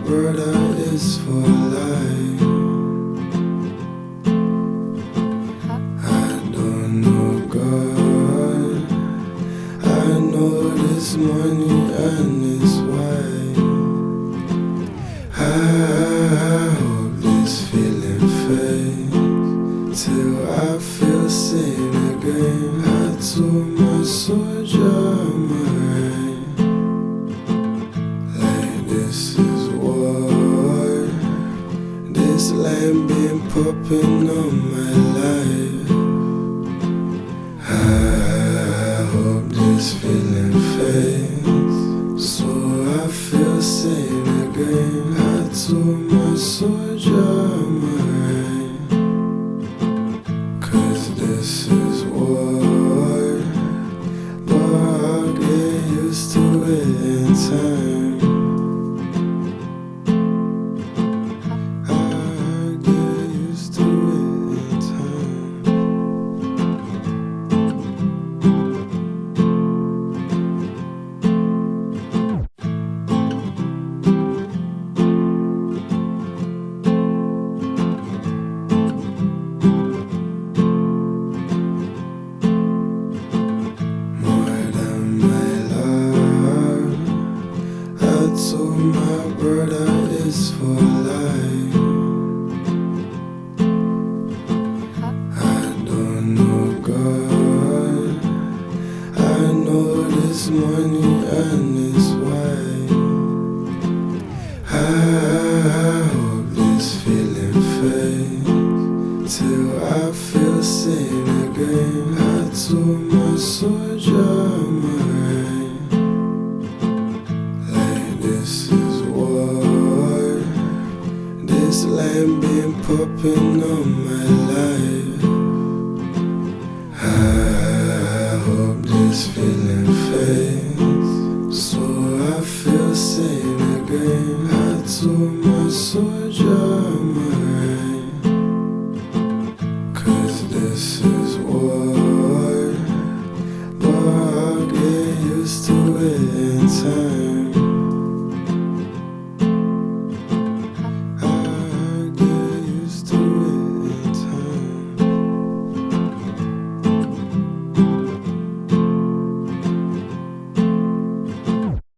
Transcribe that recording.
brother is for life. I don't know God, I know this money and this wife. I hope this feeling fades till I feel sane again. I told my soldier I'm alright. Like this is war, this land been popping on my life. I hope this feeling fades so I feel sane again. I told my soldier I'm alright, 'cause this is war, but I'll get used to it in time. I'll get used to it in time. So my brother is for life. I don't know God, I know this money and this wife. I hope this feeling fades till I feel sane again. I told my soldier I'm alright. This is war, this land been popping on my life. I hope this feeling fades so I feel sane again. I told my soldier